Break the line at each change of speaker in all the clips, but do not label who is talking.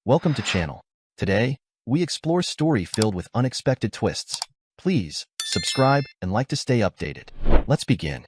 Welcome to channel. Today, we explore story filled with unexpected twists. Please, subscribe and like to stay updated. Let's begin.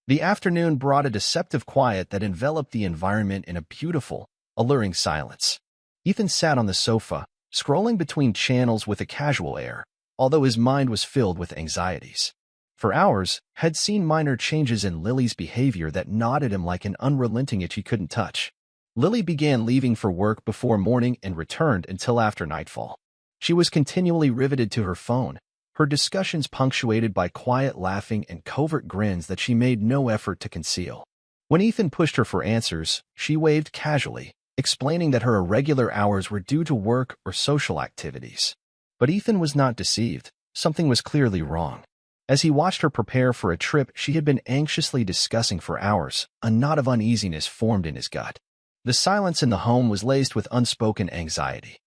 The afternoon brought a deceptive quiet that enveloped the environment in a beautiful, alluring silence. Ethan sat on the sofa, scrolling between channels with a casual air, although his mind was filled with anxieties. For hours, had seen minor changes in Lily's behavior that gnawed at him like an unrelenting itch he couldn't touch. Lily began leaving for work before morning and returned until after nightfall. She was continually riveted to her phone, her discussions punctuated by quiet laughing and covert grins that she made no effort to conceal. When Ethan pushed her for answers, she waved casually, explaining that her irregular hours were due to work or social activities. But Ethan was not deceived. Something was clearly wrong. As he watched her prepare for a trip she had been anxiously discussing for hours, a knot of uneasiness formed in his gut. The silence in the home was laced with unspoken anxiety.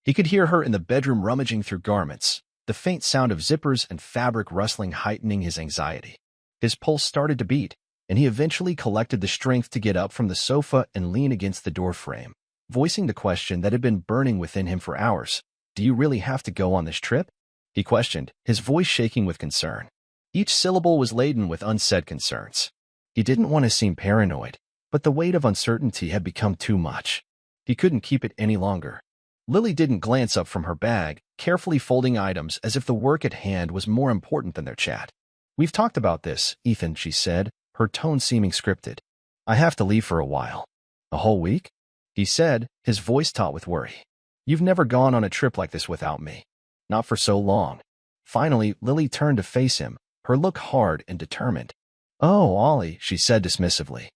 He could hear her in the bedroom rummaging through garments, the faint sound of zippers and fabric rustling heightening his anxiety. His pulse started to beat, and he eventually collected the strength to get up from the sofa and lean against the doorframe, voicing the question that had been burning within him for hours. "Do you really have to go on this trip?" he questioned, his voice shaking with concern. Each syllable was laden with unsaid concerns. He didn't want to seem paranoid, but the weight of uncertainty had become too much. He couldn't keep it any longer. Lily didn't glance up from her bag, carefully folding items as if the work at hand was more important than their chat. "We've talked about this, Ethan," she said, her tone seeming scripted. "I have to leave for a while." "A whole week?" he said, his voice taut with worry. "You've never gone on a trip like this without me." "Not for so long." Finally, Lily turned to face him, her look hard and determined. "Oh, Ollie," she said dismissively.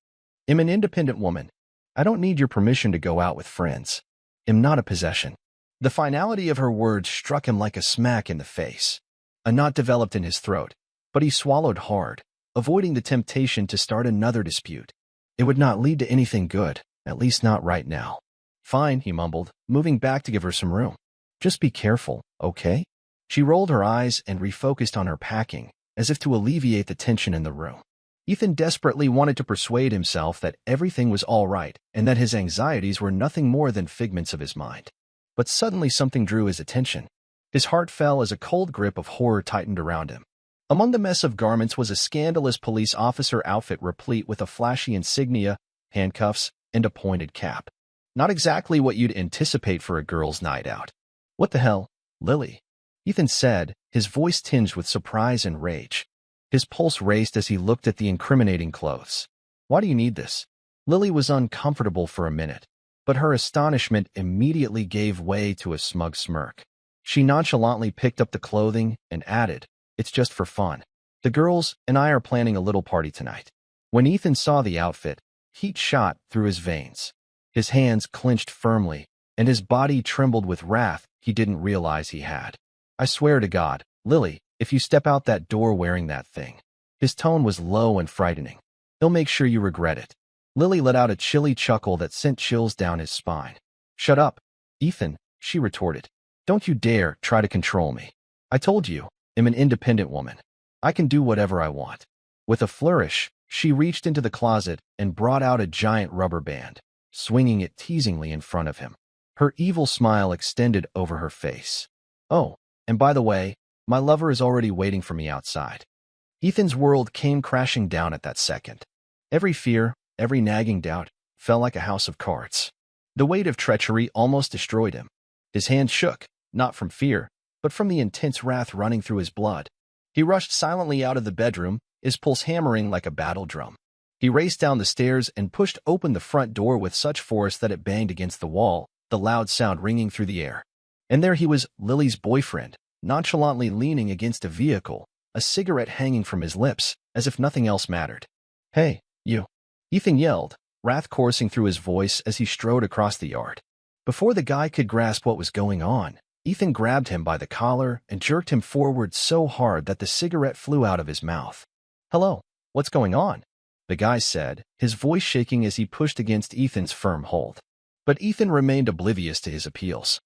"I'm an independent woman. I don't need your permission to go out with friends. I'm not a possession." The finality of her words struck him like a smack in the face. A knot developed in his throat, but he swallowed hard, avoiding the temptation to start another dispute. It would not lead to anything good, at least not right now. "Fine," he mumbled, moving back to give her some room. "Just be careful, okay?" She rolled her eyes and refocused on her packing, as if to alleviate the tension in the room. Ethan desperately wanted to persuade himself that everything was all right and that his anxieties were nothing more than figments of his mind. But suddenly something drew his attention. His heart fell as a cold grip of horror tightened around him. Among the mess of garments was a scandalous police officer outfit replete with a flashy insignia, handcuffs, and a pointed cap. Not exactly what you'd anticipate for a girl's night out. "What the hell, Lily?" Ethan said, his voice tinged with surprise and rage. His pulse raced as he looked at the incriminating clothes. "Why do you need this?" Lily was uncomfortable for a minute, but her astonishment immediately gave way to a smug smirk. She nonchalantly picked up the clothing and added, "It's just for fun. The girls and I are planning a little party tonight." When Ethan saw the outfit, heat shot through his veins. His hands clenched firmly, and his body trembled with wrath he didn't realize he had. "I swear to God, Lily, if you step out that door wearing that thing." His tone was low and frightening. "He'll make sure you regret it." Lily let out a chilly chuckle that sent chills down his spine. "Shut up, Ethan," she retorted. "Don't you dare try to control me. I told you, I'm an independent woman. I can do whatever I want." With a flourish, she reached into the closet and brought out a giant rubber band, swinging it teasingly in front of him. Her evil smile extended over her face. "Oh, and by the way, my lover is already waiting for me outside." Ethan's world came crashing down at that second. Every fear, every nagging doubt, fell like a house of cards. The weight of treachery almost destroyed him. His hand shook, not from fear, but from the intense wrath running through his blood. He rushed silently out of the bedroom, his pulse hammering like a battle drum. He raced down the stairs and pushed open the front door with such force that it banged against the wall, the loud sound ringing through the air. And there he was, Lily's boyfriend, nonchalantly leaning against a vehicle, a cigarette hanging from his lips, as if nothing else mattered. "Hey, you!" Ethan yelled, wrath coursing through his voice as he strode across the yard. Before the guy could grasp what was going on, Ethan grabbed him by the collar and jerked him forward so hard that the cigarette flew out of his mouth. "Hello, what's going on?" the guy said, his voice shaking as he pushed against Ethan's firm hold. But Ethan remained oblivious to his appeals.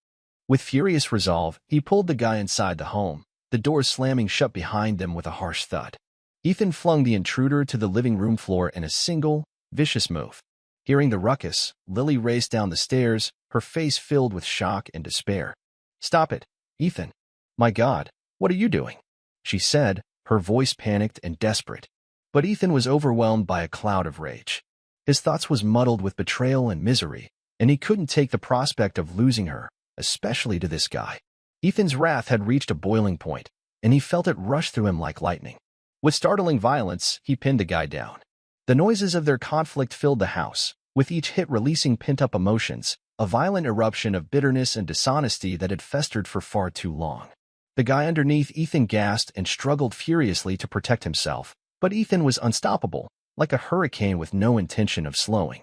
With furious resolve, he pulled the guy inside the home, the door slamming shut behind them with a harsh thud. Ethan flung the intruder to the living room floor in a single, vicious move. Hearing the ruckus, Lily raced down the stairs, her face filled with shock and despair. "Stop it, Ethan. My God, what are you doing?" she said, her voice panicked and desperate. But Ethan was overwhelmed by a cloud of rage. His thoughts was muddled with betrayal and misery, and he couldn't take the prospect of losing her, especially to this guy. Ethan's wrath had reached a boiling point, and he felt it rush through him like lightning. With startling violence, he pinned the guy down. The noises of their conflict filled the house, with each hit releasing pent-up emotions, a violent eruption of bitterness and dishonesty that had festered for far too long. The guy underneath Ethan gasped and struggled furiously to protect himself, but Ethan was unstoppable, like a hurricane with no intention of slowing.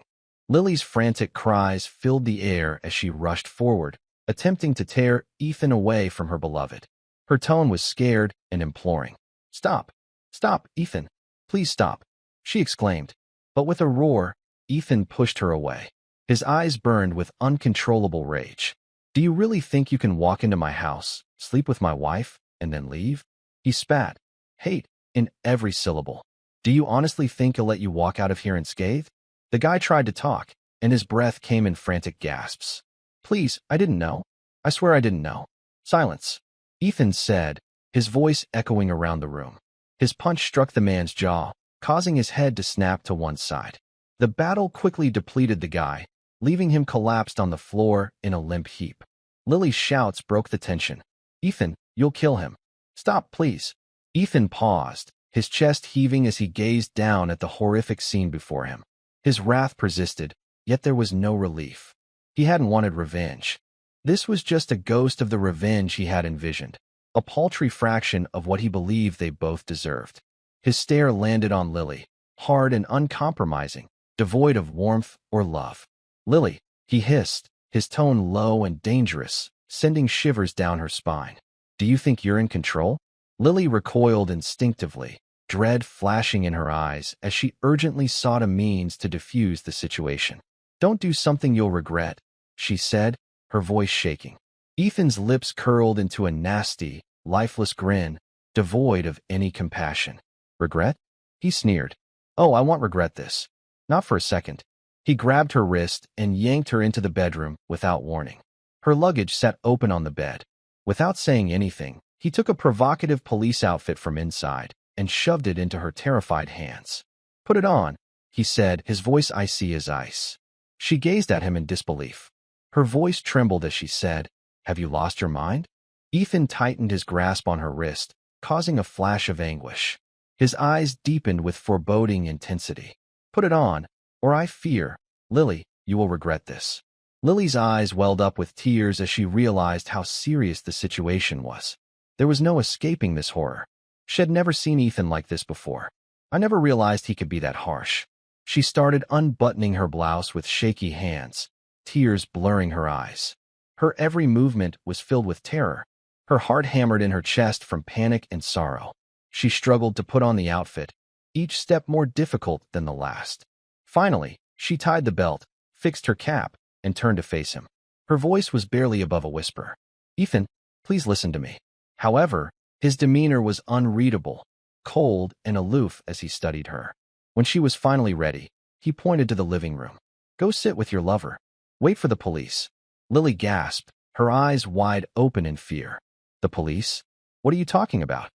Lily's frantic cries filled the air as she rushed forward, attempting to tear Ethan away from her beloved. Her tone was scared and imploring. "Stop! Stop, Ethan! Please stop!" she exclaimed. But with a roar, Ethan pushed her away. His eyes burned with uncontrollable rage. "Do you really think you can walk into my house, sleep with my wife, and then leave?" He spat, hate in every syllable. "Do you honestly think he'll let you walk out of here unscathed?" The guy tried to talk, and his breath came in frantic gasps. "Please, I didn't know. I swear I didn't know." "Silence," Ethan said, his voice echoing around the room. His punch struck the man's jaw, causing his head to snap to one side. The battle quickly depleted the guy, leaving him collapsed on the floor in a limp heap. Lily's shouts broke the tension. "Ethan, you'll kill him. Stop, please." Ethan paused, his chest heaving as he gazed down at the horrific scene before him. His wrath persisted, yet there was no relief. He hadn't wanted revenge. This was just a ghost of the revenge he had envisioned, a paltry fraction of what he believed they both deserved. His stare landed on Lily, hard and uncompromising, devoid of warmth or love. "Lily," he hissed, his tone low and dangerous, sending shivers down her spine. "Do you think you're in control?" Lily recoiled instinctively, dread flashing in her eyes as she urgently sought a means to defuse the situation. "Don't do something you'll regret," she said, her voice shaking. Ethan's lips curled into a nasty, lifeless grin, devoid of any compassion. "Regret?" he sneered. "Oh, I won't regret this. Not for a second." He grabbed her wrist and yanked her into the bedroom without warning. Her luggage sat open on the bed. Without saying anything, he took a provocative police outfit from inside and shoved it into her terrified hands. "Put it on," he said, his voice icy as ice. She gazed at him in disbelief. Her voice trembled as she said, "Have you lost your mind?" Ethan tightened his grasp on her wrist, causing a flash of anguish. His eyes deepened with foreboding intensity. "Put it on, or I fear, Lily, you will regret this." Lily's eyes welled up with tears as she realized how serious the situation was. There was no escaping this horror. She had never seen Ethan like this before. "I never realized he could be that harsh." She started unbuttoning her blouse with shaky hands, tears blurring her eyes. Her every movement was filled with terror. Her heart hammered in her chest from panic and sorrow. She struggled to put on the outfit, each step more difficult than the last. Finally, she tied the belt, fixed her cap, and turned to face him. Her voice was barely above a whisper. "Ethan, please listen to me." However, his demeanor was unreadable, cold and aloof as he studied her. When she was finally ready, he pointed to the living room. "Go sit with your lover. Wait for the police." Lily gasped, her eyes wide open in fear. "The police? What are you talking about?"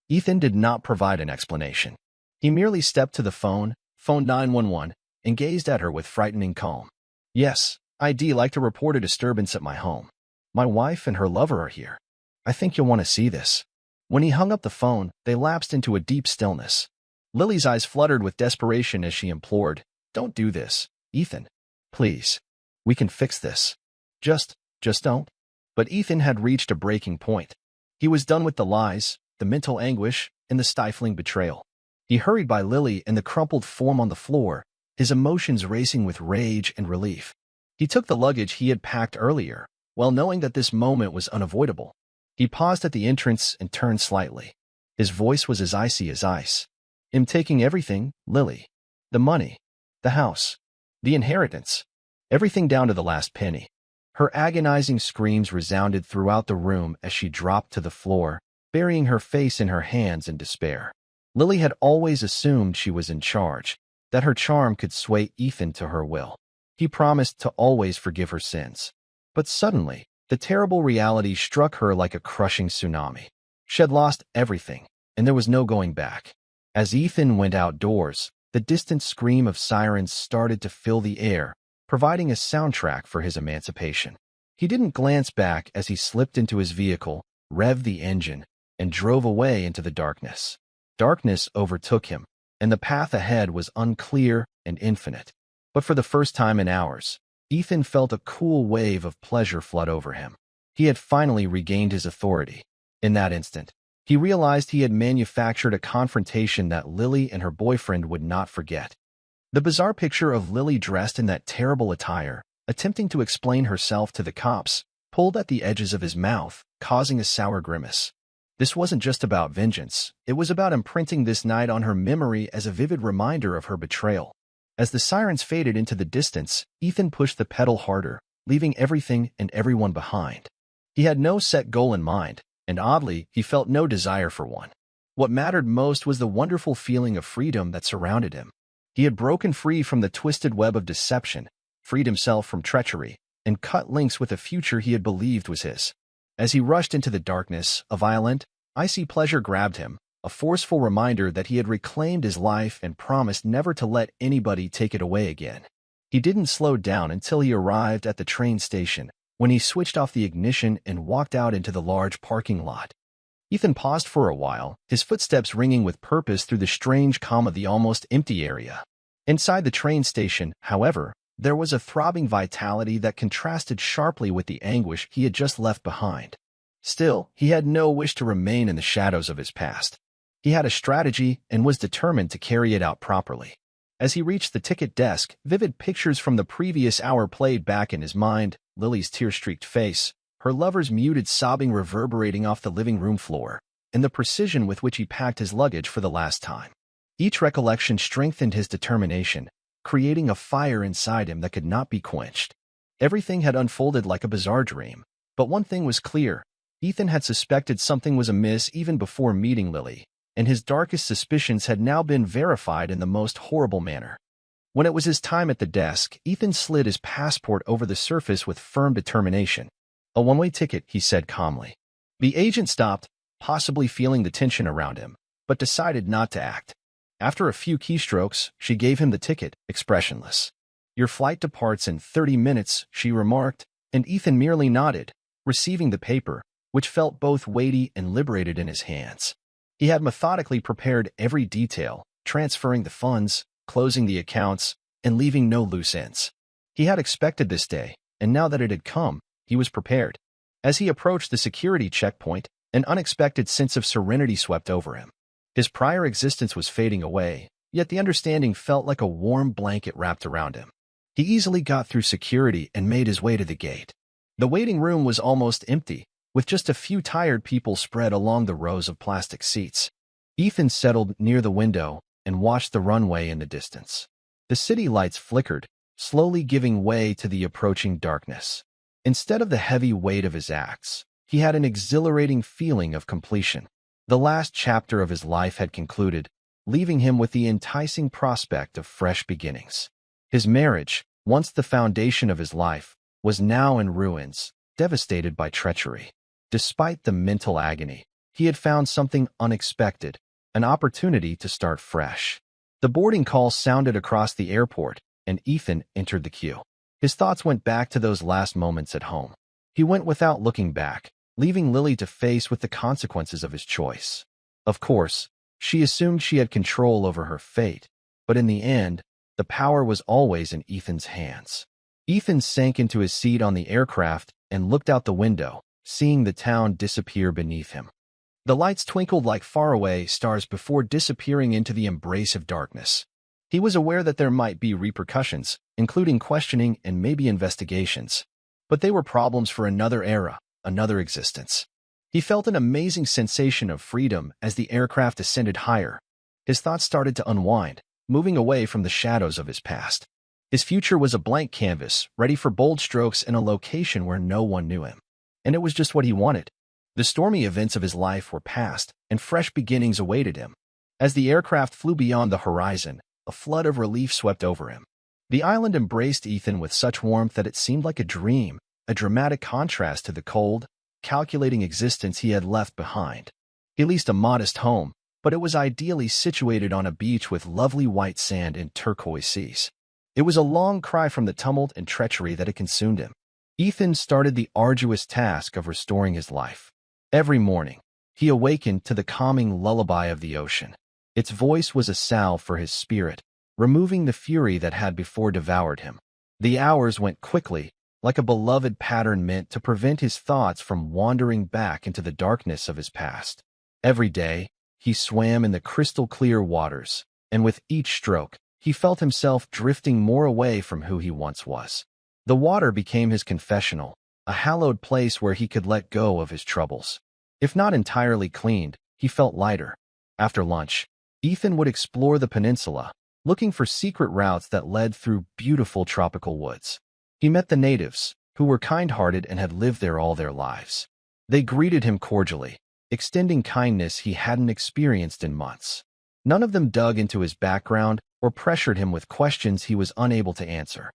Ethan did not provide an explanation. He merely stepped to the phone, phoned 911, and gazed at her with frightening calm. "Yes, I'd like to report a disturbance at my home. My wife and her lover are here. I think you'll want to see this." When he hung up the phone, they lapsed into a deep stillness. Lily's eyes fluttered with desperation as she implored, "Don't do this, Ethan. Please. We can fix this. Just don't." But Ethan had reached a breaking point. He was done with the lies, the mental anguish, and the stifling betrayal. He hurried by Lily and the crumpled form on the floor, his emotions racing with rage and relief. He took the luggage he had packed earlier, well knowing that this moment was unavoidable. He paused at the entrance and turned slightly. His voice was as icy as ice. "I'm taking everything, Lily. The money, the house, the inheritance, everything down to the last penny." Her agonizing screams resounded throughout the room as she dropped to the floor, burying her face in her hands in despair. Lily had always assumed she was in charge, that her charm could sway Ethan to her will. He promised to always forgive her sins. But suddenly, the terrible reality struck her like a crushing tsunami. She had lost everything, and there was no going back. As Ethan went outdoors, the distant scream of sirens started to fill the air, providing a soundtrack for his emancipation. He didn't glance back as he slipped into his vehicle, revved the engine, and drove away into the darkness. Darkness overtook him, and the path ahead was unclear and infinite. But for the first time in hours, Ethan felt a cool wave of pleasure flood over him. He had finally regained his authority. In that instant, he realized he had manufactured a confrontation that Lily and her boyfriend would not forget. The bizarre picture of Lily dressed in that terrible attire, attempting to explain herself to the cops, pulled at the edges of his mouth, causing a sour grimace. This wasn't just about vengeance, it was about imprinting this night on her memory as a vivid reminder of her betrayal. As the sirens faded into the distance, Ethan pushed the pedal harder, leaving everything and everyone behind. He had no set goal in mind, and oddly, he felt no desire for one. What mattered most was the wonderful feeling of freedom that surrounded him. He had broken free from the twisted web of deception, freed himself from treachery, and cut links with a future he had believed was his. As he rushed into the darkness, a violent, icy pleasure grabbed him, a forceful reminder that he had reclaimed his life and promised never to let anybody take it away again. He didn't slow down until he arrived at the train station, when he switched off the ignition and walked out into the large parking lot. Ethan paused for a while, his footsteps ringing with purpose through the strange calm of the almost empty area. Inside the train station, however, there was a throbbing vitality that contrasted sharply with the anguish he had just left behind. Still, he had no wish to remain in the shadows of his past. He had a strategy and was determined to carry it out properly. As he reached the ticket desk, vivid pictures from the previous hour played back in his mind: Lily's tear-streaked face, her lover's muted sobbing reverberating off the living room floor, and the precision with which he packed his luggage for the last time. Each recollection strengthened his determination, creating a fire inside him that could not be quenched. Everything had unfolded like a bizarre dream, but one thing was clear: Ethan had suspected something was amiss even before meeting Lily, and his darkest suspicions had now been verified in the most horrible manner. When it was his time at the desk, Ethan slid his passport over the surface with firm determination. "A one-way ticket," he said calmly. The agent stopped, possibly feeling the tension around him, but decided not to act. After a few keystrokes, she gave him the ticket, expressionless. "Your flight departs in 30 minutes, she remarked, and Ethan merely nodded, receiving the paper, which felt both weighty and liberated in his hands. He had methodically prepared every detail, transferring the funds, closing the accounts, and leaving no loose ends. He had expected this day, and now that it had come, he was prepared. As he approached the security checkpoint, an unexpected sense of serenity swept over him. His prior existence was fading away, yet the understanding felt like a warm blanket wrapped around him. He easily got through security and made his way to the gate. The waiting room was almost empty, with just a few tired people spread along the rows of plastic seats. Ethan settled near the window and watched the runway in the distance. The city lights flickered, slowly giving way to the approaching darkness. Instead of the heavy weight of his acts, he had an exhilarating feeling of completion. The last chapter of his life had concluded, leaving him with the enticing prospect of fresh beginnings. His marriage, once the foundation of his life, was now in ruins, devastated by treachery. Despite the mental agony, he had found something unexpected, an opportunity to start fresh. The boarding call sounded across the airport, and Ethan entered the queue. His thoughts went back to those last moments at home. He went without looking back, leaving Lily to face with the consequences of his choice. Of course, she assumed she had control over her fate, but in the end, the power was always in Ethan's hands. Ethan sank into his seat on the aircraft and looked out the window, seeing the town disappear beneath him. The lights twinkled like faraway stars before disappearing into the embrace of darkness. He was aware that there might be repercussions, including questioning and maybe investigations, but they were problems for another era, another existence. He felt an amazing sensation of freedom as the aircraft ascended higher. His thoughts started to unwind, moving away from the shadows of his past. His future was a blank canvas, ready for bold strokes in a location where no one knew him. And it was just what he wanted. The stormy events of his life were past, and fresh beginnings awaited him. As the aircraft flew beyond the horizon, a flood of relief swept over him. The island embraced Ethan with such warmth that it seemed like a dream, a dramatic contrast to the cold, calculating existence he had left behind. He leased a modest home, but it was ideally situated on a beach with lovely white sand and turquoise seas. It was a long cry from the tumult and treachery that had consumed him. Ethan started the arduous task of restoring his life. Every morning, he awakened to the calming lullaby of the ocean. Its voice was a salve for his spirit, removing the fury that had before devoured him. The hours went quickly, like a beloved pattern meant to prevent his thoughts from wandering back into the darkness of his past. Every day, he swam in the crystal-clear waters, and with each stroke, he felt himself drifting more away from who he once was. The water became his confessional, a hallowed place where he could let go of his troubles. If not entirely cleaned, he felt lighter. After lunch, Ethan would explore the peninsula, looking for secret routes that led through beautiful tropical woods. He met the natives, who were kind-hearted and had lived there all their lives. They greeted him cordially, extending kindness he hadn't experienced in months. None of them dug into his background or pressured him with questions he was unable to answer.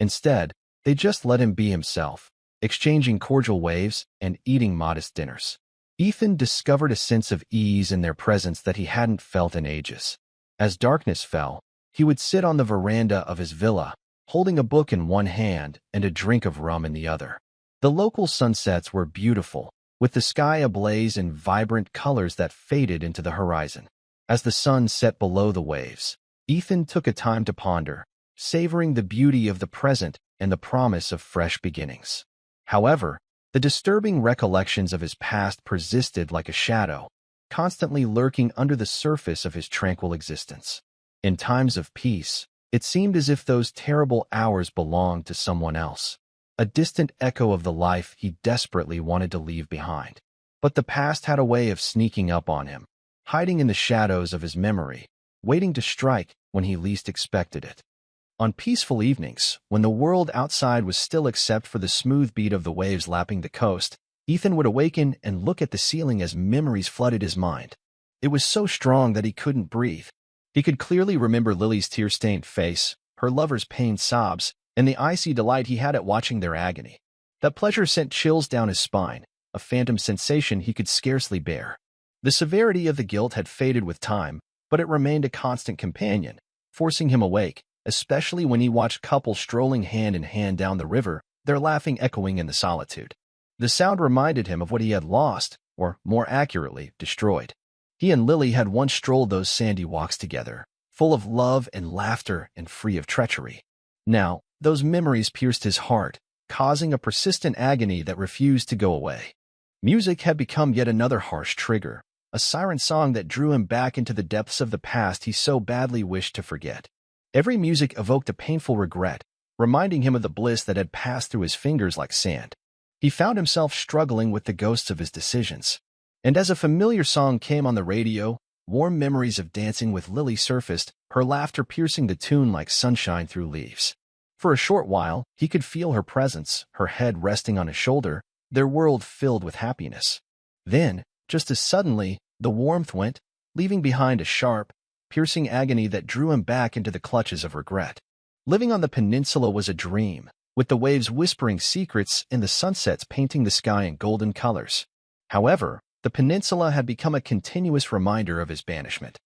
Instead, they just let him be himself, exchanging cordial waves and eating modest dinners. Ethan discovered a sense of ease in their presence that he hadn't felt in ages. As darkness fell, he would sit on the veranda of his villa, holding a book in one hand and a drink of rum in the other. The local sunsets were beautiful, with the sky ablaze in vibrant colors that faded into the horizon. As the sun set below the waves, Ethan took a time to ponder, savoring the beauty of the present and the promise of fresh beginnings. However, the disturbing recollections of his past persisted like a shadow, constantly lurking under the surface of his tranquil existence. In times of peace, it seemed as if those terrible hours belonged to someone else, a distant echo of the life he desperately wanted to leave behind. But the past had a way of sneaking up on him, hiding in the shadows of his memory, waiting to strike when he least expected it. On peaceful evenings, when the world outside was still except for the smooth beat of the waves lapping the coast, Ethan would awaken and look at the ceiling as memories flooded his mind. It was so strong that he couldn't breathe. He could clearly remember Lily's tear-stained face, her lover's pained sobs, and the icy delight he had at watching their agony. That pleasure sent chills down his spine, a phantom sensation he could scarcely bear. The severity of the guilt had faded with time, but it remained a constant companion, forcing him awake, especially when he watched couples strolling hand in hand down the river, their laughing echoing in the solitude. The sound reminded him of what he had lost, or more accurately, destroyed. He and Lily had once strolled those sandy walks together, full of love and laughter and free of treachery. Now, those memories pierced his heart, causing a persistent agony that refused to go away. Music had become yet another harsh trigger, a siren song that drew him back into the depths of the past he so badly wished to forget. Every music evoked a painful regret, reminding him of the bliss that had passed through his fingers like sand. He found himself struggling with the ghosts of his decisions. And as a familiar song came on the radio, warm memories of dancing with Lily surfaced, her laughter piercing the tune like sunshine through leaves. For a short while, he could feel her presence, her head resting on his shoulder, their world filled with happiness. Then, just as suddenly, the warmth went, leaving behind a sharp, piercing agony that drew him back into the clutches of regret. Living on the peninsula was a dream, with the waves whispering secrets and the sunsets painting the sky in golden colors. However, the peninsula had become a continuous reminder of his banishment.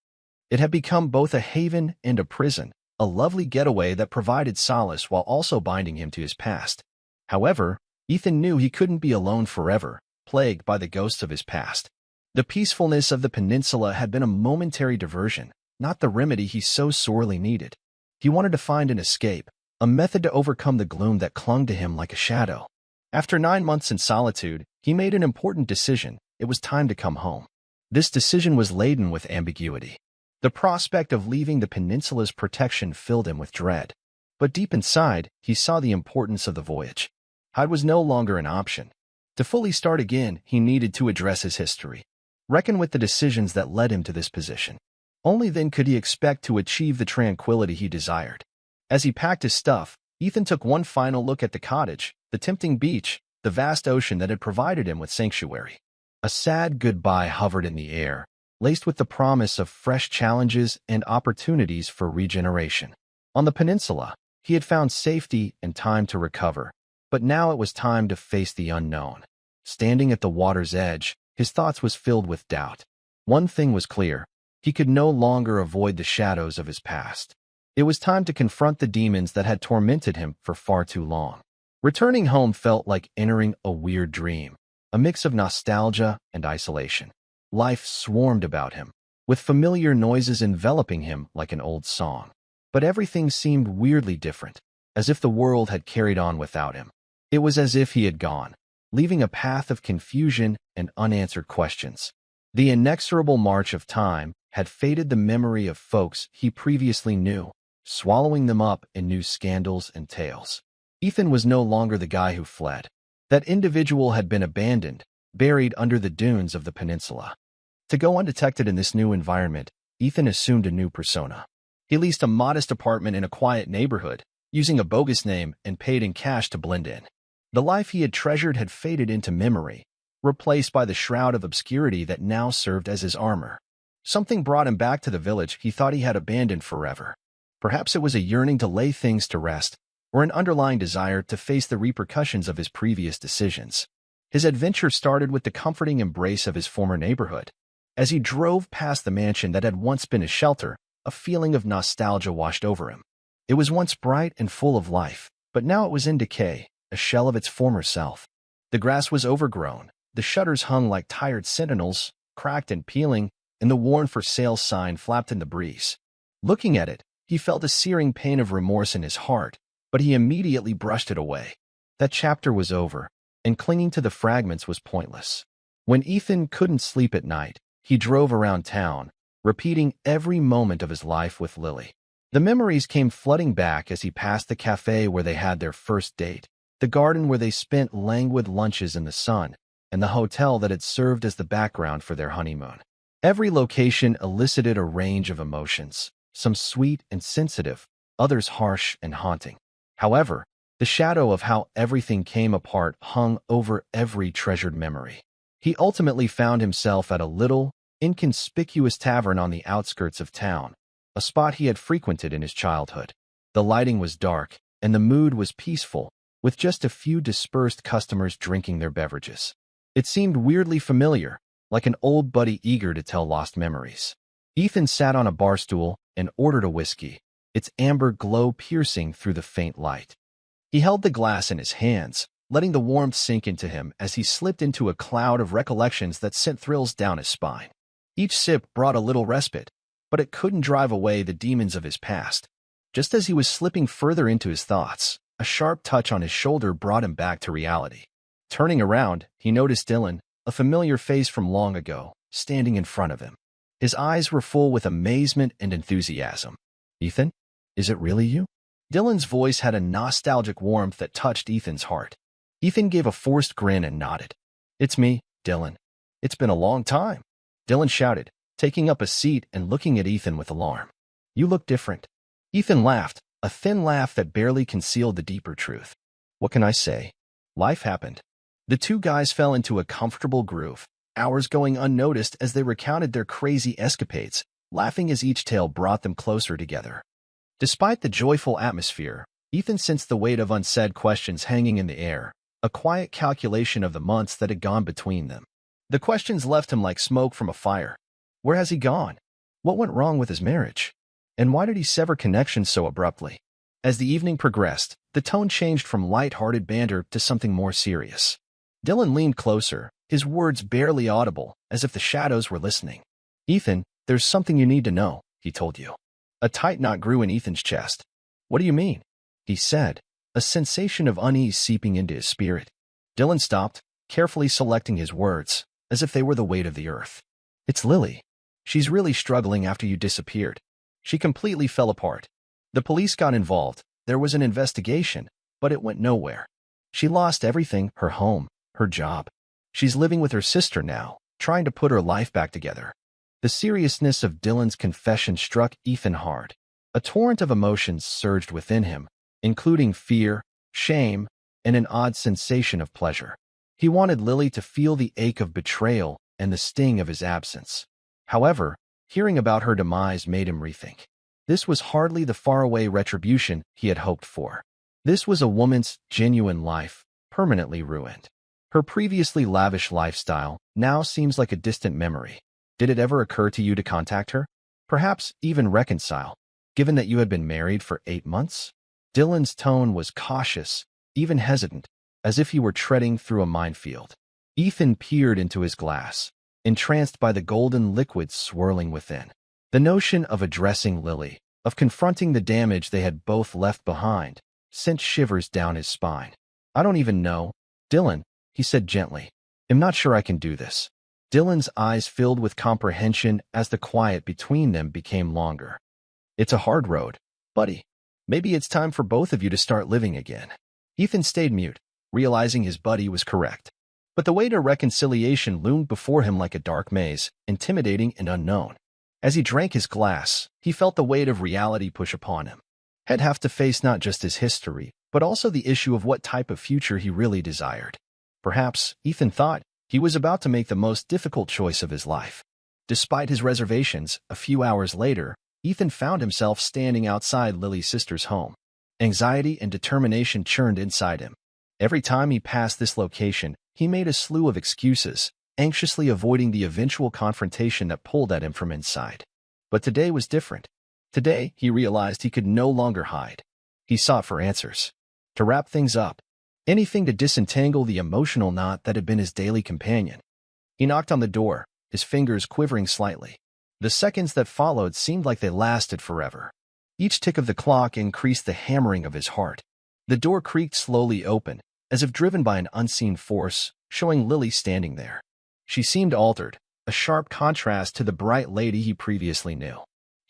It had become both a haven and a prison, a lovely getaway that provided solace while also binding him to his past. However, Ethan knew he couldn't be alone forever, plagued by the ghosts of his past. The peacefulness of the peninsula had been a momentary diversion, not the remedy he so sorely needed. He wanted to find an escape, a method to overcome the gloom that clung to him like a shadow. After 9 months in solitude, he made an important decision. It was time to come home. This decision was laden with ambiguity. The prospect of leaving the peninsula's protection filled him with dread. But deep inside, he saw the importance of the voyage. Hide was no longer an option. To fully start again, he needed to address his history, reckon with the decisions that led him to this position. Only then could he expect to achieve the tranquility he desired. As he packed his stuff, Ethan took one final look at the cottage, the tempting beach, the vast ocean that had provided him with sanctuary. A sad goodbye hovered in the air, laced with the promise of fresh challenges and opportunities for regeneration. On the peninsula, He had found safety and time to recover, but now it was time to face the unknown. Standing at the water's edge, his thoughts was filled with doubt. One thing was clear: he could no longer avoid the shadows of his past. It was time to confront the demons that had tormented him for far too long. Returning home felt like entering a weird dream, a mix of nostalgia and isolation. Life swarmed about him, with familiar noises enveloping him like an old song. But everything seemed weirdly different, as if the world had carried on without him. It was as if he had gone, leaving a path of confusion and unanswered questions. The inexorable march of time had faded the memory of folks he previously knew, swallowing them up in new scandals and tales. Ethan was no longer the guy who fled. That individual had been abandoned, buried under the dunes of the peninsula. To go undetected in this new environment, Ethan assumed a new persona. He leased a modest apartment in a quiet neighborhood, using a bogus name and paid in cash to blend in. The life he had treasured had faded into memory, replaced by the shroud of obscurity that now served as his armor. Something brought him back to the village he thought he had abandoned forever. Perhaps it was a yearning to lay things to rest, or an underlying desire to face the repercussions of his previous decisions. His adventure started with the comforting embrace of his former neighborhood. As he drove past the mansion that had once been his shelter, a feeling of nostalgia washed over him. It was once bright and full of life, but now it was in decay, a shell of its former self. The grass was overgrown, the shutters hung like tired sentinels, cracked and peeling, and the worn for sale sign flapped in the breeze. Looking at it, he felt a searing pain of remorse in his heart, but he immediately brushed it away. That chapter was over, and clinging to the fragments was pointless. When Ethan couldn't sleep at night, he drove around town, repeating every moment of his life with Lily. The memories came flooding back as he passed the cafe where they had their first date, the garden where they spent languid lunches in the sun, and the hotel that had served as the background for their honeymoon. Every location elicited a range of emotions, some sweet and sensitive, others harsh and haunting. However, the shadow of how everything came apart hung over every treasured memory. He ultimately found himself at a little, inconspicuous tavern on the outskirts of town, a spot he had frequented in his childhood. The lighting was dark, and the mood was peaceful, with just a few dispersed customers drinking their beverages. It seemed weirdly familiar, like an old buddy eager to tell lost memories. Ethan sat on a bar stool and ordered a whiskey, its amber glow piercing through the faint light. He held the glass in his hands, letting the warmth sink into him as he slipped into a cloud of recollections that sent thrills down his spine. Each sip brought a little respite, but it couldn't drive away the demons of his past. Just as he was slipping further into his thoughts, a sharp touch on his shoulder brought him back to reality. Turning around, he noticed Dylan, a familiar face from long ago, standing in front of him. His eyes were full with amazement and enthusiasm. "Ethan, is it really you?" Dylan's voice had a nostalgic warmth that touched Ethan's heart. Ethan gave a forced grin and nodded. "It's me, Dylan. It's been a long time," Dylan shouted, taking up a seat and looking at Ethan with alarm. "You look different." Ethan laughed, a thin laugh that barely concealed the deeper truth. "What can I say? Life happened." The two guys fell into a comfortable groove, hours going unnoticed as they recounted their crazy escapades, laughing as each tale brought them closer together. Despite the joyful atmosphere, Ethan sensed the weight of unsaid questions hanging in the air, a quiet calculation of the months that had gone between them. The questions left him like smoke from a fire. Where has he gone? What went wrong with his marriage? And why did he sever connections so abruptly? As the evening progressed, the tone changed from light-hearted banter to something more serious. Dylan leaned closer, his words barely audible, as if the shadows were listening. "Ethan, there's something you need to know," he told you. A tight knot grew in Ethan's chest. "What do you mean?" he said, a sensation of unease seeping into his spirit. Dylan stopped, carefully selecting his words, as if they were the weight of the earth. "It's Lily. She's really struggling after you disappeared. She completely fell apart. The police got involved, there was an investigation, but it went nowhere. She lost everything, her home, her job. She's living with her sister now, trying to put her life back together." The seriousness of Dylan's confession struck Ethan hard. A torrent of emotions surged within him, including fear, shame, and an odd sensation of pleasure. He wanted Lily to feel the ache of betrayal and the sting of his absence. However, hearing about her demise made him rethink. This was hardly the faraway retribution he had hoped for. This was a woman's genuine life, permanently ruined. Her previously lavish lifestyle now seems like a distant memory. Did it ever occur to you to contact her? Perhaps even reconcile, given that you had been married for 8 months? Dylan's tone was cautious, even hesitant, as if he were treading through a minefield. Ethan peered into his glass, entranced by the golden liquid swirling within. The notion of addressing Lily, of confronting the damage they had both left behind, sent shivers down his spine. I don't even know, Dylan, he said gently. I'm not sure I can do this. Dylan's eyes filled with comprehension as the quiet between them became longer. It's a hard road, buddy. Maybe it's time for both of you to start living again. Ethan stayed mute, realizing his buddy was correct. But the way to reconciliation loomed before him like a dark maze, intimidating and unknown. As he drank his glass, he felt the weight of reality push upon him. He'd have to face not just his history, but also the issue of what type of future he really desired. Perhaps, Ethan thought, he was about to make the most difficult choice of his life. Despite his reservations, a few hours later, Ethan found himself standing outside Lily's sister's home. Anxiety and determination churned inside him. Every time he passed this location, he made a slew of excuses, anxiously avoiding the eventual confrontation that pulled at him from inside. But today was different. Today, he realized he could no longer hide. He sought for answers. To wrap things up, anything to disentangle the emotional knot that had been his daily companion. He knocked on the door, his fingers quivering slightly. The seconds that followed seemed like they lasted forever. Each tick of the clock increased the hammering of his heart. The door creaked slowly open, as if driven by an unseen force, showing Lily standing there. She seemed altered, a sharp contrast to the bright lady he previously knew.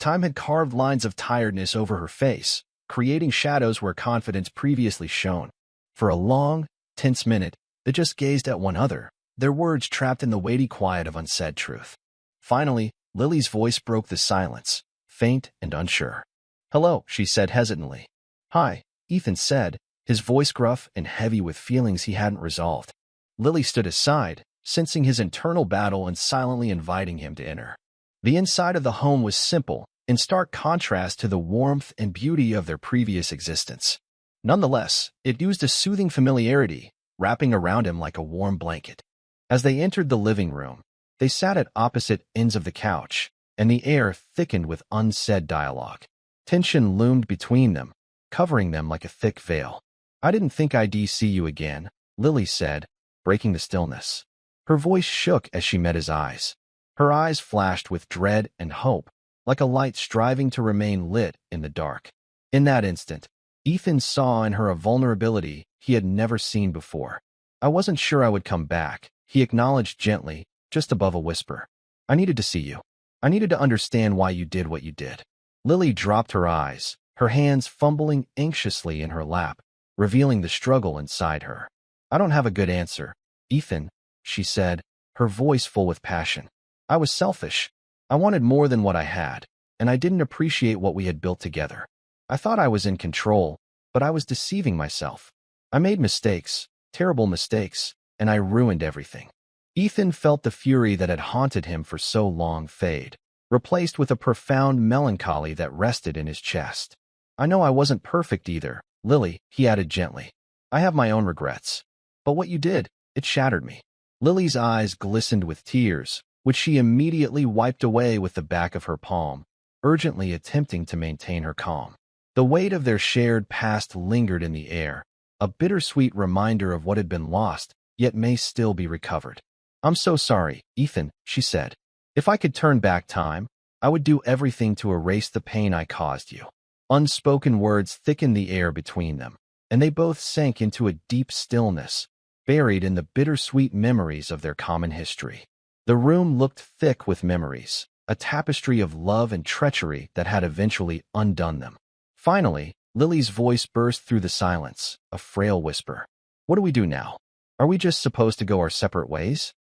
Time had carved lines of tiredness over her face, creating shadows where confidence previously shone. For a long, tense minute, they just gazed at one another, their words trapped in the weighty quiet of unsaid truth. Finally, Lily's voice broke the silence, faint and unsure. "Hello," she said hesitantly. "Hi," Ethan said, his voice gruff and heavy with feelings he hadn't resolved. Lily stood aside, sensing his internal battle and silently inviting him to enter. The inside of the home was simple, in stark contrast to the warmth and beauty of their previous existence. Nonetheless, it used a soothing familiarity, wrapping around him like a warm blanket. As they entered the living room, they sat at opposite ends of the couch, and the air thickened with unsaid dialogue. Tension loomed between them, covering them like a thick veil. "I didn't think I'd see you again," Lily said, breaking the stillness. Her voice shook as she met his eyes. Her eyes flashed with dread and hope, like a light striving to remain lit in the dark. In that instant, Ethan saw in her a vulnerability he had never seen before. "I wasn't sure I would come back," he acknowledged gently, just above a whisper. "I needed to see you. I needed to understand why you did what you did." Lily dropped her eyes, her hands fumbling anxiously in her lap, revealing the struggle inside her. "I don't have a good answer, Ethan," she said, her voice full with passion. "I was selfish. I wanted more than what I had, and I didn't appreciate what we had built together. I thought I was in control, but I was deceiving myself. I made mistakes, terrible mistakes, and I ruined everything." Ethan felt the fury that had haunted him for so long fade, replaced with a profound melancholy that rested in his chest. "I know I wasn't perfect either, Lily," he added gently. "I have my own regrets. But what you did, it shattered me." Lily's eyes glistened with tears, which she immediately wiped away with the back of her palm, urgently attempting to maintain her calm. The weight of their shared past lingered in the air, a bittersweet reminder of what had been lost, yet may still be recovered. "I'm so sorry, Ethan," she said. "If I could turn back time, I would do everything to erase the pain I caused you." Unspoken words thickened the air between them, and they both sank into a deep stillness, buried in the bittersweet memories of their common history. The room looked thick with memories, a tapestry of love and treachery that had eventually undone them. Finally, Lily's voice burst through the silence, a frail whisper. "What do we do now? Are we just supposed to go our separate ways?"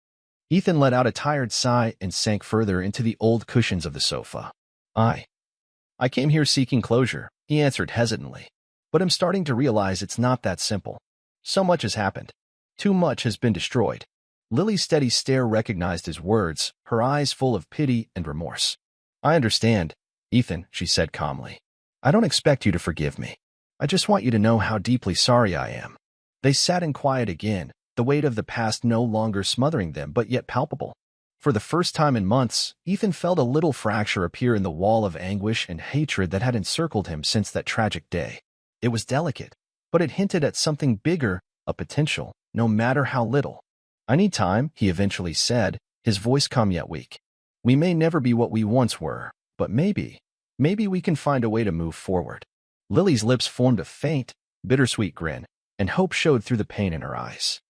Ethan let out a tired sigh and sank further into the old cushions of the sofa. I came here seeking closure," he answered hesitantly. "But I'm starting to realize it's not that simple. So much has happened. Too much has been destroyed." Lily's steady stare recognized his words, her eyes full of pity and remorse. "I understand," Ethan, she said calmly, I don't expect you to forgive me. I just want you to know how deeply sorry I am. They sat in quiet again, the weight of the past no longer smothering them but yet palpable. For the first time in months, Ethan felt a little fracture appear in the wall of anguish and hatred that had encircled him since that tragic day. It was delicate, but it hinted at something bigger, a potential, no matter how little. I need time, he eventually said, his voice calm yet weak. We may never be what we once were, but maybe we can find a way to move forward. Lily's lips formed a faint, bittersweet grin, and hope showed through the pain in her eyes.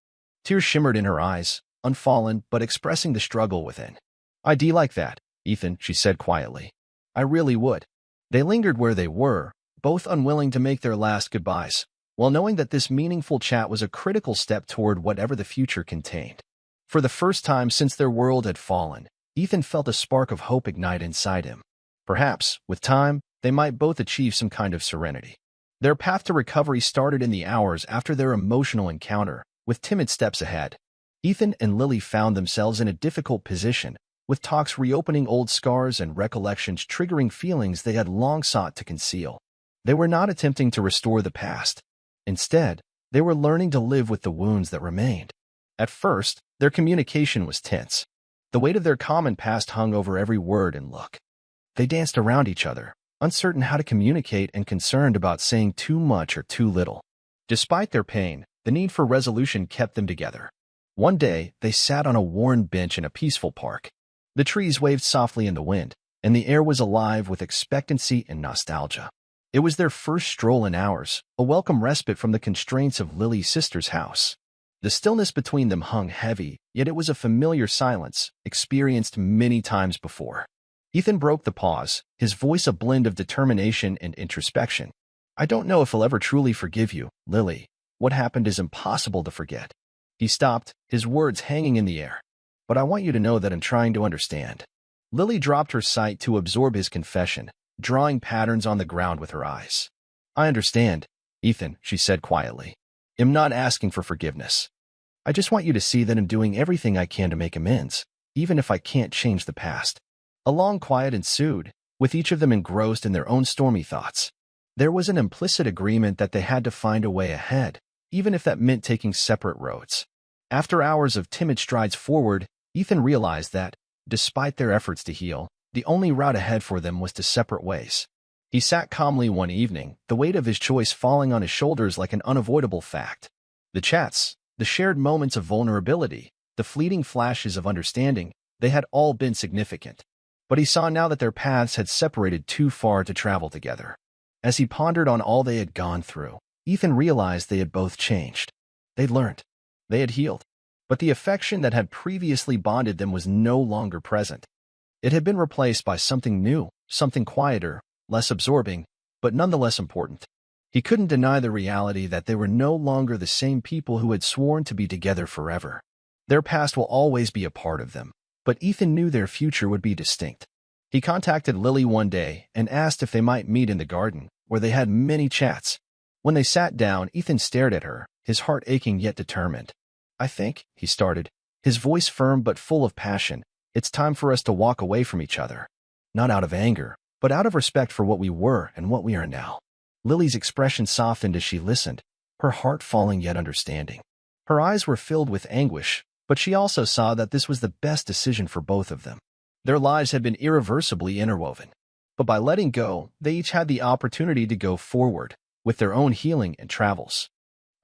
Tears shimmered in her eyes, unfallen but expressing the struggle within. I'd like that, Ethan, she said quietly. I really would. They lingered where they were, both unwilling to make their last goodbyes, while knowing that this meaningful chat was a critical step toward whatever the future contained. For the first time since their world had fallen, Ethan felt a spark of hope ignite inside him. Perhaps, with time, they might both achieve some kind of serenity. Their path to recovery started in the hours after their emotional encounter, with timid steps ahead. Ethan and Lily found themselves in a difficult position, with talks reopening old scars and recollections triggering feelings they had long sought to conceal. They were not attempting to restore the past. Instead, they were learning to live with the wounds that remained. At first, their communication was tense. The weight of their common past hung over every word and look. They danced around each other, uncertain how to communicate and concerned about saying too much or too little. Despite their pain, the need for resolution kept them together. One day, they sat on a worn bench in a peaceful park. The trees waved softly in the wind, and the air was alive with expectancy and nostalgia. It was their first stroll in hours, a welcome respite from the constraints of Lily's sister's house. The stillness between them hung heavy, yet it was a familiar silence, experienced many times before. Ethan broke the pause, his voice a blend of determination and introspection. I don't know if I'll ever truly forgive you, Lily. What happened is impossible to forget. He stopped, his words hanging in the air. But I want you to know that I'm trying to understand. Lily dropped her sight to absorb his confession, drawing patterns on the ground with her eyes. I understand, Ethan, she said quietly. I'm not asking for forgiveness. I just want you to see that I'm doing everything I can to make amends, even if I can't change the past. A long quiet ensued, with each of them engrossed in their own stormy thoughts. There was an implicit agreement that they had to find a way ahead, even if that meant taking separate roads. After hours of timid strides forward, Ethan realized that, despite their efforts to heal, the only route ahead for them was to separate ways. He sat calmly one evening, the weight of his choice falling on his shoulders like an unavoidable fact. The chats, the shared moments of vulnerability, the fleeting flashes of understanding, they had all been significant. But he saw now that their paths had separated too far to travel together. As he pondered on all they had gone through, Ethan realized they had both changed. They'd learned. They had healed. But the affection that had previously bonded them was no longer present. It had been replaced by something new, something quieter, less absorbing, but nonetheless important. He couldn't deny the reality that they were no longer the same people who had sworn to be together forever. Their past will always be a part of them, but Ethan knew their future would be distinct. He contacted Lily one day and asked if they might meet in the garden, where they had many chats. When they sat down, Ethan stared at her, his heart aching yet determined. I think, he started, his voice firm but full of passion, it's time for us to walk away from each other. Not out of anger, but out of respect for what we were and what we are now. Lily's expression softened as she listened, her heart falling yet understanding. Her eyes were filled with anguish, but she also saw that this was the best decision for both of them. Their lives had been irreversibly interwoven. But by letting go, they each had the opportunity to go forward, with their own healing and travels.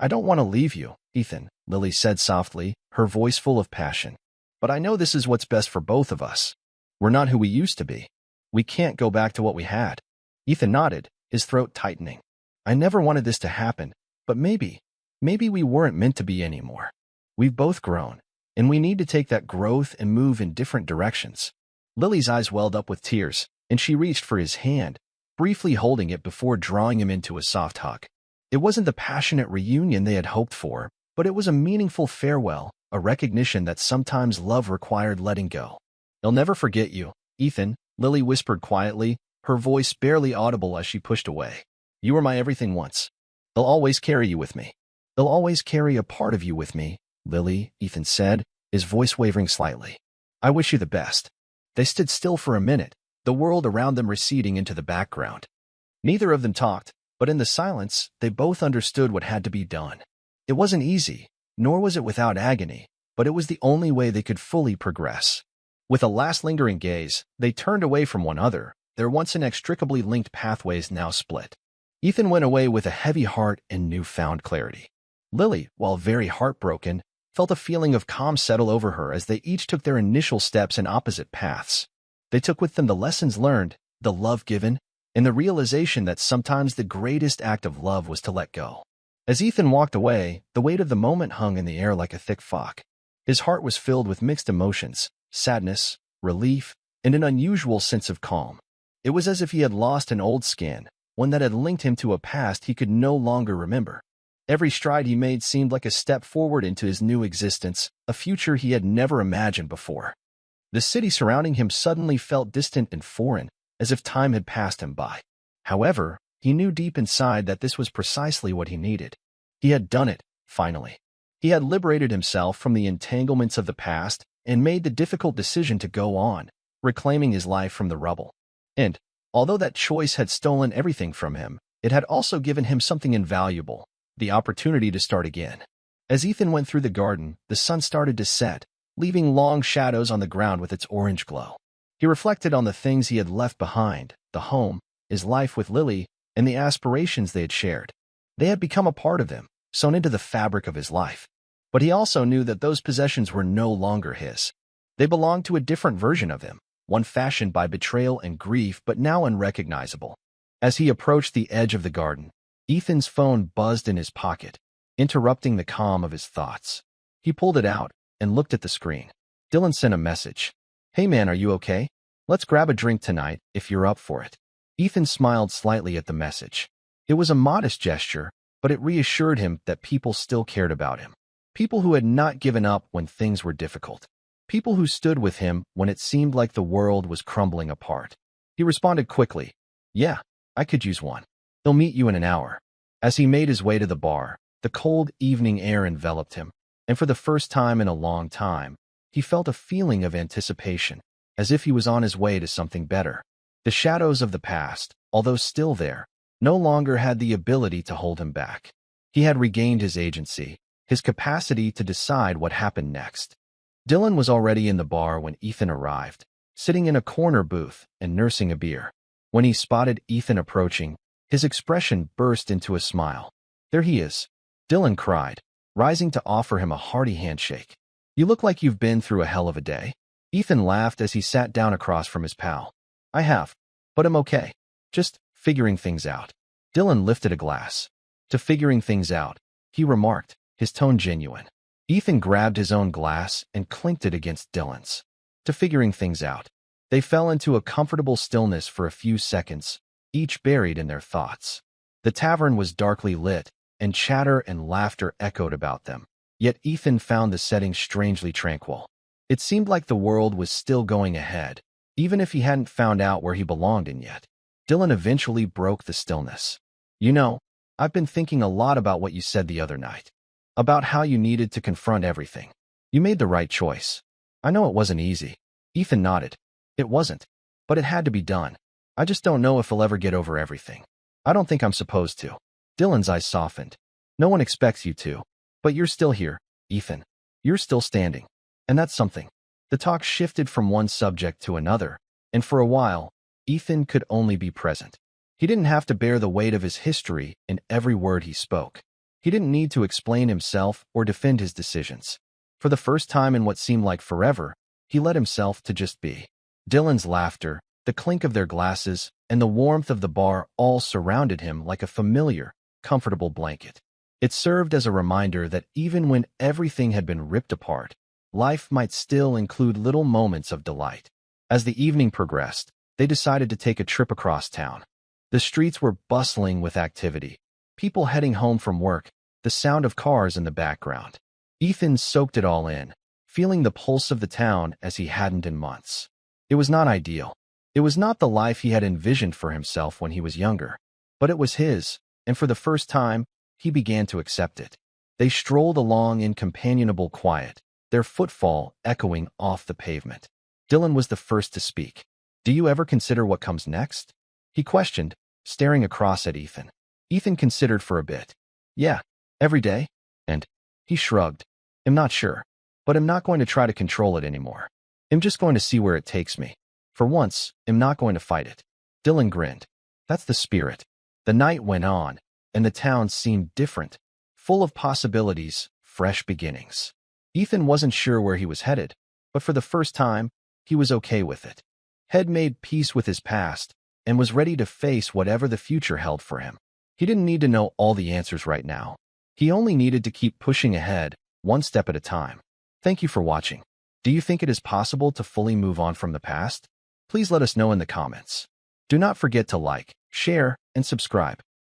I don't want to leave you, Ethan, Lily said softly, her voice full of passion. But I know this is what's best for both of us. We're not who we used to be. We can't go back to what we had. Ethan nodded, his throat tightening. I never wanted this to happen, but maybe we weren't meant to be anymore. We've both grown, and we need to take that growth and move in different directions. Lily's eyes welled up with tears, and she reached for his hand, briefly holding it before drawing him into a soft hug. It wasn't the passionate reunion they had hoped for, but it was a meaningful farewell, a recognition that sometimes love required letting go. I'll never forget you, Ethan, Lily whispered quietly, her voice barely audible as she pushed away. You were my everything once. I'll always carry you with me. I'll always carry a part of you with me, Lily, Ethan said, his voice wavering slightly. I wish you the best. They stood still for a minute, the world around them receding into the background. Neither of them talked, but in the silence, they both understood what had to be done. It wasn't easy, nor was it without agony, but it was the only way they could fully progress. With a last lingering gaze, they turned away from one another, their once inextricably linked pathways now split. Ethan went away with a heavy heart and newfound clarity. Lily, while very heartbroken, felt a feeling of calm settle over her as they each took their initial steps in opposite paths. They took with them the lessons learned, the love given, and the realization that sometimes the greatest act of love was to let go. As Ethan walked away, the weight of the moment hung in the air like a thick fog. His heart was filled with mixed emotions, sadness, relief, and an unusual sense of calm. It was as if he had lost an old skin, one that had linked him to a past he could no longer remember. Every stride he made seemed like a step forward into his new existence, a future he had never imagined before. The city surrounding him suddenly felt distant and foreign, as if time had passed him by. However, he knew deep inside that this was precisely what he needed. He had done it, finally. He had liberated himself from the entanglements of the past and made the difficult decision to go on, reclaiming his life from the rubble. And, although that choice had stolen everything from him, it had also given him something invaluable, the opportunity to start again. As Ethan went through the garden, the sun started to set, leaving long shadows on the ground with its orange glow. He reflected on the things he had left behind, the home, his life with Lily, and the aspirations they had shared. They had become a part of him, sewn into the fabric of his life. But he also knew that those possessions were no longer his. They belonged to a different version of him, one fashioned by betrayal and grief but now unrecognizable. As he approached the edge of the garden, Ethan's phone buzzed in his pocket, interrupting the calm of his thoughts. He pulled it out and looked at the screen. Dylan sent a message. "Hey man, are you okay? Let's grab a drink tonight, if you're up for it." Ethan smiled slightly at the message. It was a modest gesture, but it reassured him that people still cared about him. People who had not given up when things were difficult. People who stood with him when it seemed like the world was crumbling apart. He responded quickly, "Yeah, I could use one. He'll meet you in an hour." As he made his way to the bar, the cold evening air enveloped him, and for the first time in a long time, he felt a feeling of anticipation, as if he was on his way to something better. The shadows of the past, although still there, no longer had the ability to hold him back. He had regained his agency, his capacity to decide what happened next. Dylan was already in the bar when Ethan arrived, sitting in a corner booth and nursing a beer. When he spotted Ethan approaching, his expression burst into a smile. "There he is," Dylan cried, rising to offer him a hearty handshake. "You look like you've been through a hell of a day." Ethan laughed as he sat down across from his pal. "I have, but I'm okay. Just figuring things out." Dylan lifted a glass. "To figuring things out," he remarked, his tone genuine. Ethan grabbed his own glass and clinked it against Dylan's. "To figuring things out." They fell into a comfortable stillness for a few seconds, each buried in their thoughts. The tavern was darkly lit, and chatter and laughter echoed about them. Yet Ethan found the setting strangely tranquil. It seemed like the world was still going ahead, even if he hadn't found out where he belonged in yet. Dylan eventually broke the stillness. "You know, I've been thinking a lot about what you said the other night. About how you needed to confront everything. You made the right choice. I know it wasn't easy." Ethan nodded. "It wasn't, but it had to be done. I just don't know if I'll ever get over everything. I don't think I'm supposed to." Dylan's eyes softened. "No one expects you to. But you're still here, Ethan. You're still standing. And that's something." The talk shifted from one subject to another, and for a while, Ethan could only be present. He didn't have to bear the weight of his history in every word he spoke. He didn't need to explain himself or defend his decisions. For the first time in what seemed like forever, he let himself to just be. Dylan's laughter, the clink of their glasses, and the warmth of the bar all surrounded him like a familiar, comfortable blanket. It served as a reminder that even when everything had been ripped apart, life might still include little moments of delight. As the evening progressed, they decided to take a trip across town. The streets were bustling with activity. People heading home from work, the sound of cars in the background. Ethan soaked it all in, feeling the pulse of the town as he hadn't in months. It was not ideal. It was not the life he had envisioned for himself when he was younger. But it was his, and for the first time, he began to accept it. They strolled along in companionable quiet, their footfall echoing off the pavement. Dylan was the first to speak. Do you ever consider what comes next? He questioned, staring across at Ethan. Ethan considered for a bit. Yeah, every day. And he shrugged. I'm not sure, but I'm not going to try to control it anymore. I'm just going to see where it takes me. For once, I'm not going to fight it. Dylan grinned. That's the spirit. The night went on, and the town seemed different, full of possibilities, fresh beginnings. Ethan wasn't sure where he was headed, but for the first time, he was okay with it. Had made peace with his past and was ready to face whatever the future held for him. He didn't need to know all the answers right now. He only needed to keep pushing ahead, one step at a time. Thank you for watching. Do you think it is possible to fully move on from the past? Please let us know in the comments. Do not forget to like, share, and subscribe.